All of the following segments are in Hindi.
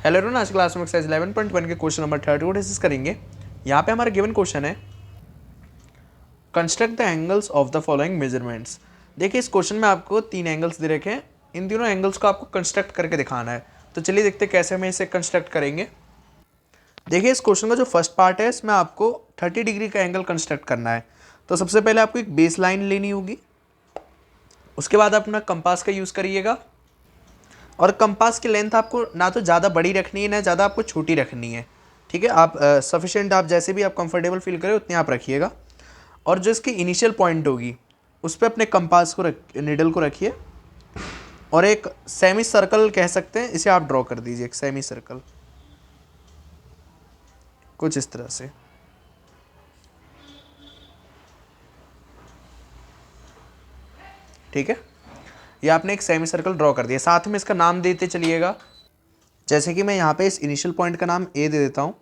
हेलो एवरीवन, आज क्लास में एक्सरसाइज 11.1 के क्वेश्चन नंबर 30 को डिस्कस करेंगे। यहाँ पे हमारा गिवन क्वेश्चन है construct the angles of the following measurements. देखिए इस क्वेश्चन में आपको 3 एंगल्स दे रखे हैं, इन तीनों एंगल्स को आपको कंस्ट्रक्ट करके दिखाना है। तो चलिए देखते हैं कैसे हमें इसे कंस्ट्रक्ट करेंगे। देखिए इस क्वेश्चन का जो फर्स्ट पार्ट है इसमें आपको 30 डिग्री का एंगल कंस्ट्रक्ट करना है। तो सबसे पहले आपको एक बेस लाइन लेनी होगी, उसके बाद अपना कंपास का यूज़ करिएगा और कंपास की लेंथ आपको ना तो ज़्यादा बड़ी रखनी है ना ज़्यादा आपको छोटी रखनी है। ठीक है, आप सफिशेंट आप जैसे भी आप कंफर्टेबल फील करें उतनी आप रखिएगा। और जो इसकी इनिशियल पॉइंट होगी उस पर अपने कंपास को निडल को रखिए और एक सेमी सर्कल कह सकते हैं इसे आप ड्रॉ कर दीजिए, एक सेमी सर्कल कुछ इस तरह से। ठीक है, ये आपने एक सेमी सर्कल ड्रॉ कर दिया। साथ में इसका नाम देते चलिएगा, जैसे कि मैं यहाँ पे इस इनिशियल पॉइंट का नाम ए दे देता हूँ,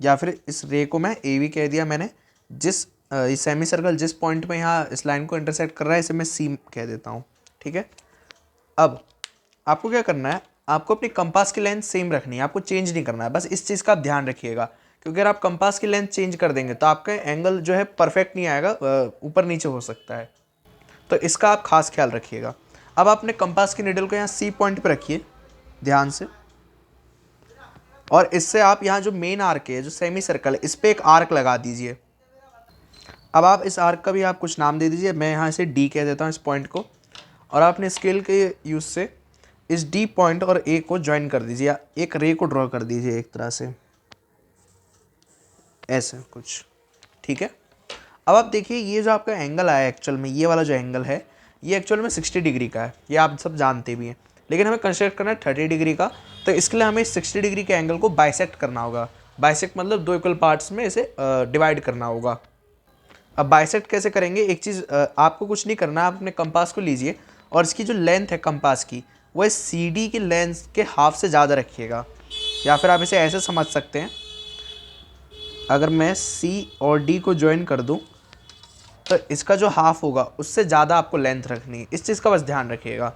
या फिर इस रे को मैं ए भी कह दिया मैंने। जिस इस सेमी सर्कल जिस पॉइंट में यहाँ इस लाइन को इंटरसेक्ट कर रहा है इसे मैं सी कह देता हूँ। ठीक है, अब आपको क्या करना है, आपको अपनी कंपास की लेंथ सेम रखनी है, आपको चेंज नहीं करना है। बस इस चीज़ का आप ध्यान रखिएगा, क्योंकि अगर आप कंपास की लेंथ चेंज कर देंगे तो आपका एंगल जो है परफेक्ट नहीं आएगा, ऊपर नीचे हो सकता है। तो इसका आप खास ख्याल रखिएगा। अब आपने कंपास की निडल को यहाँ सी पॉइंट पर रखिए ध्यान से, और इससे आप यहाँ जो मेन आर्क है जो सेमी सर्कल है इस पर एक आर्क लगा दीजिए। अब आप इस आर्क का भी आप कुछ नाम दे दीजिए, मैं यहाँ इसे डी कह देता हूँ इस पॉइंट को। और आप अपने स्केल के यूज़ से इस डी पॉइंट और ए को ज्वाइन कर दीजिए, या एक रे को ड्रॉ कर दीजिए एक तरह से ऐसे कुछ। ठीक है, अब आप देखिए ये जो आपका एंगल आया एक्चुअल में, ये वाला जो एंगल है ये एक्चुअल में 60 डिग्री का है, ये आप सब जानते भी हैं। लेकिन हमें कंस्ट्रक्ट करना है 30 डिग्री का, तो इसके लिए हमें 60 डिग्री के एंगल को बाइसेक्ट करना होगा। बाइसेक्ट मतलब 2 इक्वल पार्ट्स में इसे डिवाइड करना होगा। अब बाइसेक्ट कैसे करेंगे, एक चीज़ आपको कुछ नहीं करना, आप अपने कंपास को लीजिए और इसकी जो लेंथ है कंपास की वो इस सी डी की लेंथ के हाफ से ज़्यादा रखिएगा। या फिर आप इसे ऐसे समझ सकते हैं, अगर मैं सी और डी को ज्वाइन कर दूं तो इसका जो हाफ होगा उससे ज़्यादा आपको लेंथ रखनी है, इस चीज़ का बस ध्यान रखिएगा।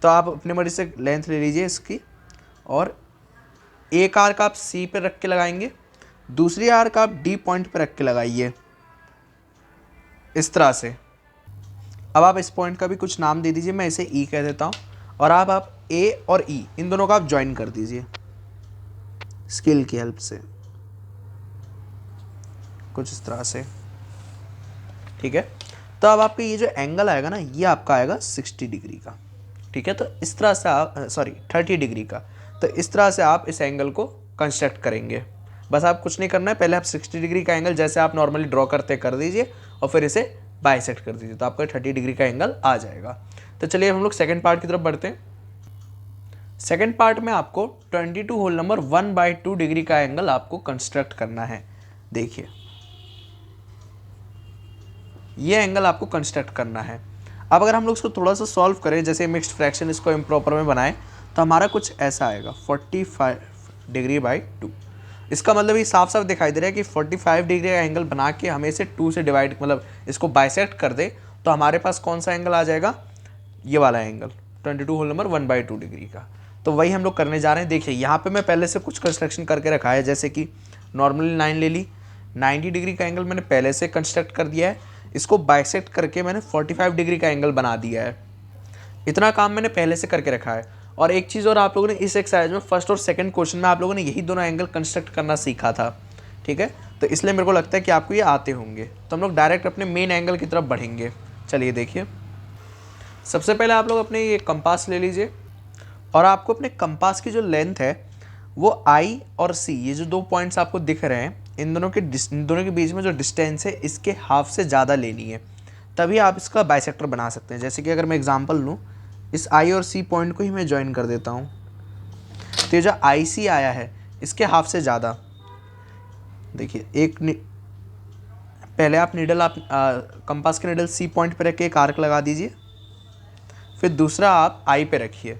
तो आप अपने मर्जी से लेंथ ले लीजिए इसकी, और एक आर्क आप सी पे रख के लगाएंगे, दूसरी आर्क आप डी पॉइंट पे रख के लगाइए इस तरह से। अब आप इस पॉइंट का भी कुछ नाम दे दीजिए, मैं इसे ई कह देता हूँ, और आप ए और ई इन दोनों का आप ज्वाइन कर दीजिए स्केल की हेल्प से कुछ इस तरह से। ठीक है, तो अब आपका ये जो एंगल आएगा ना ये आपका आएगा 60 डिग्री का। ठीक है, तो इस तरह से आप 30 डिग्री का, तो इस तरह से आप इस एंगल को कंस्ट्रक्ट करेंगे। बस आप कुछ नहीं करना है, पहले आप 60 डिग्री का एंगल जैसे आप नॉर्मली ड्रॉ करते कर दीजिए और फिर इसे बाइसेक्ट कर दीजिए, तो आपका 30 डिग्री का एंगल आ जाएगा। तो चलिए हम लोग सेकेंड पार्ट की तरफ बढ़ते हैं। सेकेंड पार्ट में आपको 22 होल नंबर 1/2 डिग्री का एंगल आपको कंस्ट्रक्ट करना है। देखिए ये एंगल आपको कंस्ट्रक्ट करना है। अब अगर हम लोग इसको थोड़ा सा सॉल्व करें, जैसे मिक्स्ड फ्रैक्शन इसको इम्प्रॉपर में बनाएं, तो हमारा कुछ ऐसा आएगा 45 डिग्री बाई 2। इसका मतलब ये साफ साफ दिखाई दे रहा है कि 45 डिग्री का एंगल बना के हमें इसे 2 से डिवाइड मतलब इसको बाइसेक्ट कर दे तो हमारे पास कौन सा एंगल आ जाएगा, ये वाला एंगल 22 होल नंबर 1/2 डिग्री का। तो वही हम लोग करने जा रहे हैं। देखिए यहाँ पे मैं पहले से कुछ कंस्ट्रक्शन करके रखा है, जैसे कि नॉर्मली लाइन ले ली, 90 डिग्री का एंगल मैंने पहले से कंस्ट्रक्ट कर दिया है, इसको बाइसेक्ट करके मैंने 45 डिग्री का एंगल बना दिया है। इतना काम मैंने पहले से करके रखा है। और एक चीज़ और, आप लोगों ने इस एक्सरसाइज में फर्स्ट और सेकंड क्वेश्चन में आप लोगों ने यही दोनों एंगल कंस्ट्रक्ट करना सीखा था। ठीक है, तो इसलिए मेरे को लगता है कि आपको ये आते होंगे। तो हम लोग डायरेक्ट अपने मेन एंगल की तरफ बढ़ेंगे। चलिए देखिए, सबसे पहले आप लोग अपने ये कंपास ले लीजिए और आपको अपने कंपास की जो लेंथ है वो आई और सी, ये जो 2 पॉइंट्स आपको दिख रहे हैं, इन दोनों के बीच में जो डिस्टेंस है इसके हाफ से ज़्यादा लेनी है, तभी आप इसका बाइसेक्टर बना सकते हैं। जैसे कि अगर मैं एग्जांपल लूँ, इस आई और सी पॉइंट को ही मैं ज्वाइन कर देता हूँ, तो ये जो आई सी आया है इसके हाफ से ज़्यादा। देखिए पहले आप नीडल आप कंपास के नीडल सी पॉइंट पर रख के एक आर्क लगा दीजिए, फिर दूसरा आप आई पे रखिए,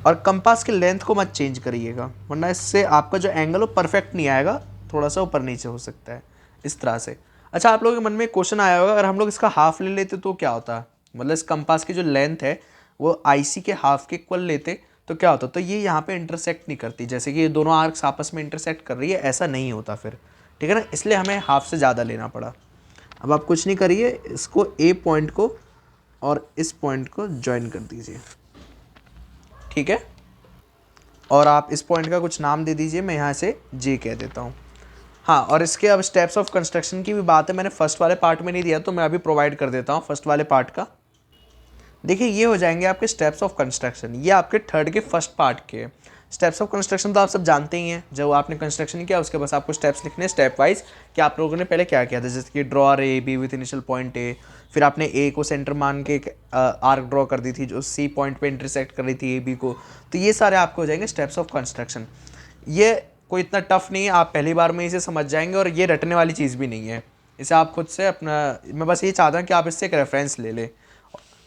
और कंपास की लेंथ को मत चेंज करिएगा, वरना इससे आपका जो एंगल वो परफेक्ट नहीं आएगा, थोड़ा सा ऊपर नीचे हो सकता है इस तरह से। अच्छा, आप लोगों के मन में एक क्वेश्चन आया होगा, अगर हम लोग इसका हाफ ले लेते तो क्या होता, मतलब इस कंपास की जो लेंथ है वो आईसी के हाफ के इक्वल लेते तो क्या होता, तो ये यहाँ पे इंटरसेक्ट नहीं करती, जैसे कि ये दोनों आर्क्स आपस में इंटरसेक्ट कर रही है, ऐसा नहीं होता फिर, ठीक है ना, इसलिए हमें हाफ से ज़्यादा लेना पड़ा। अब आप कुछ नहीं करिए, इसको ए पॉइंट को और इस पॉइंट को ज्वाइन कर दीजिए, ठीक है, और आप इस पॉइंट का कुछ नाम दे दीजिए, मैं यहाँ से जे कह देता हूँ। हाँ, और इसके अब स्टेप्स ऑफ कंस्ट्रक्शन की भी बात है, मैंने फर्स्ट वाले पार्ट में नहीं दिया तो मैं अभी प्रोवाइड कर देता हूँ फर्स्ट वाले पार्ट का। देखिए ये हो जाएंगे आपके स्टेप्स ऑफ कंस्ट्रक्शन, ये आपके थर्ड के फर्स्ट पार्ट के स्टेप्स ऑफ कंस्ट्रक्शन तो आप सब जानते ही हैं, जब आपने कंस्ट्रक्शन किया उसके बस आपको स्टेप्स लिखने स्टेप वाइज कि आप लोगों ने पहले क्या किया था, जैसे कि draw A B with initial point A, फिर आपने ए को सेंटर मान के एक आर्क ड्रॉ कर दी थी जो सी पॉइंट पे इंटरसेक्ट कर रही थी ए बी को, तो ये सारे आपको हो जाएंगे स्टेप्स ऑफ कंस्ट्रक्शन। ये कोई इतना टफ नहीं है, आप पहली बार में इसे समझ जाएंगे और ये रटने वाली चीज़ भी नहीं है, इसे आप खुद से अपना, मैं बस ये चाहता हूँ कि आप इससे एक रेफरेंस ले लें,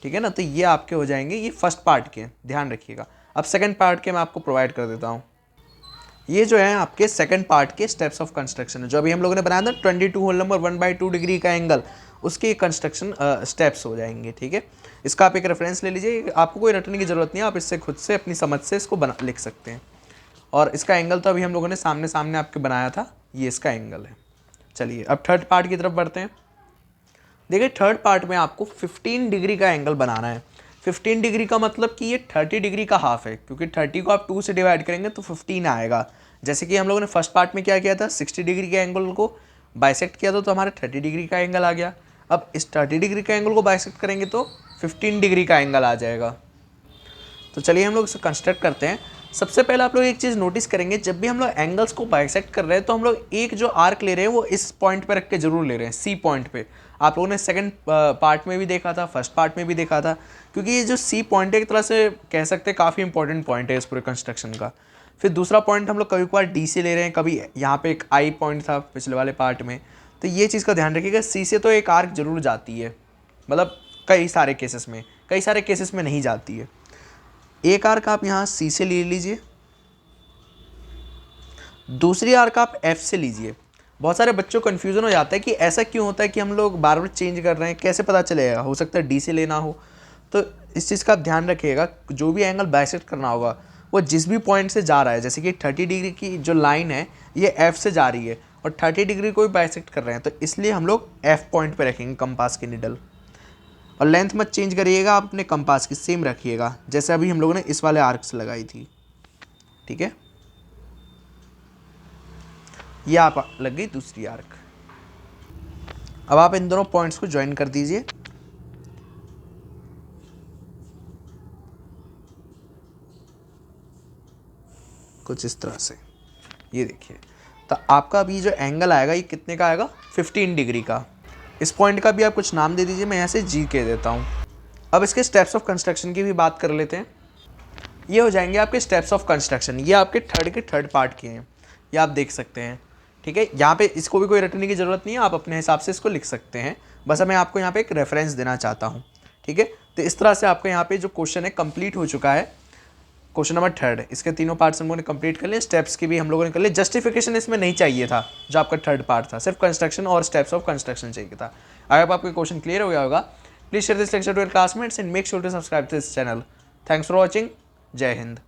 ठीक है ना। तो ये आपके हो जाएंगे ये फर्स्ट पार्ट के, ध्यान रखिएगा। अब सेकंड पार्ट के मैं आपको प्रोवाइड कर देता हूँ। ये जो है आपके सेकंड पार्ट के स्टेप्स ऑफ कंस्ट्रक्शन है, जो अभी हम लोगों ने बनाया था 22 होल नंबर 1/2 डिग्री का एंगल, उसके कंस्ट्रक्शन स्टेप्स हो जाएंगे, ठीक है। इसका आप एक रेफरेंस ले लीजिए, आपको कोई रटने की ज़रूरत नहीं है, आप इससे खुद से अपनी समझ से इसको बना लिख सकते हैं। और इसका एंगल तो अभी हम लोगों ने सामने सामने आपके बनाया था, ये इसका एंगल है। चलिए अब थर्ड पार्ट की तरफ बढ़ते हैं। देखिए थर्ड पार्ट में आपको 15 डिग्री का एंगल बनाना है। 15 डिग्री का मतलब कि ये 30 डिग्री का हाफ है, क्योंकि 30 को आप 2 से डिवाइड करेंगे तो 15 आएगा। जैसे कि हम लोगों ने फर्स्ट पार्ट में क्या किया था, 60 डिग्री के एंगल को बाइसेक्ट किया था तो हमारा 30 डिग्री का एंगल आ गया। अब इस 30 डिग्री का एंगल को बाइसेक्ट करेंगे तो 15 डिग्री का एंगल आ जाएगा। तो चलिए हम लोग इसे कंस्ट्रक्ट करते हैं। सबसे पहले आप लोग एक चीज़ नोटिस करेंगे, जब भी हम लोग एंगल्स को बाइसेक्ट कर रहे हैं तो हम लोग एक जो आर्क ले रहे हैं वो इस पॉइंट पे रख के जरूर ले रहे हैं, सी पॉइंट पे। आप लोगों ने सेकंड पार्ट में भी देखा था, फर्स्ट पार्ट में भी देखा था, क्योंकि ये जो सी पॉइंट है एक तरह से कह सकते हैं काफ़ी इंपॉर्टेंट पॉइंट है इस पूरे कंस्ट्रक्शन का। फिर दूसरा पॉइंट हम लोग कभी कभार डी से ले रहे हैं, कभी यहाँ पे एक आई पॉइंट था पिछले वाले पार्ट में, तो ये चीज़ का ध्यान रखिएगा, सी से तो एक आर्क जरूर जाती है, मतलब कई सारे केसेस में नहीं जाती है। एक आर्क आप यहाँ सी से ले लीजिए, दूसरी आर्क आप एफ से लीजिए। बहुत सारे बच्चों को कन्फ्यूज़न हो जाता है कि ऐसा क्यों होता है कि हम लोग बार बार चेंज कर रहे हैं, कैसे पता चलेगा, हो सकता है डी से लेना हो। तो इस चीज़ का आप ध्यान रखिएगा, जो भी एंगल बाइसेक्ट करना होगा वो जिस भी पॉइंट से जा रहा है, जैसे कि 30 डिग्री की जो लाइन है ये एफ से जा रही है और 30 डिग्री को भी बाइसेक्ट कर रहे हैं, तो इसलिए हम लोग एफ पॉइंट पर रखेंगे कंपास की निडल। और लेंथ मत चेंज करिएगा, आप अपने कंपास की सेम रखिएगा जैसे अभी हम लोगों ने इस वाले आर्क से लगाई थी, ठीक है। ये आप लग गई दूसरी आर्क। अब आप इन दोनों पॉइंट्स को ज्वाइन कर दीजिए। कुछ इस तरह से, ये देखिए, तो आपका अभी जो एंगल आएगा ये कितने का आएगा, 15 डिग्री का। इस पॉइंट का भी आप कुछ नाम दे दीजिए, मैं यहाँ से जी कह देता हूँ। अब इसके स्टेप्स ऑफ कंस्ट्रक्शन की भी बात कर लेते हैं। ये हो जाएंगे आपके स्टेप्स ऑफ कंस्ट्रक्शन, ये आपके थर्ड पार्ट के हैं, ये आप देख सकते हैं, ठीक है। यहाँ पे इसको भी कोई रटने की ज़रूरत नहीं है, आप अपने हिसाब से इसको लिख सकते हैं, बस मैं आपको यहाँ पे एक रेफरेंस देना चाहता हूँ, ठीक है। तो इस तरह से आपका यहाँ पे जो क्वेश्चन है कंप्लीट हो चुका है, क्वेश्चन नंबर 3। इसके तीनों पार्ट्स हम लोगों ने कंप्लीट कर लिए, स्टेप्स की भी हम लोगों ने कर लिए। जस्टिफिकेशन इसमें नहीं चाहिए था, जो आपका थर्ड पार्ट था, सिर्फ कंस्ट्रक्शन और स्टेप्स ऑफ कंस्ट्रक्शन चाहिए था। अगर आपको क्वेश्चन क्लियर हो गया होगा, please share this lecture to your classmates and make sure to subscribe to this channel. Thanks for watching. जय हिंद।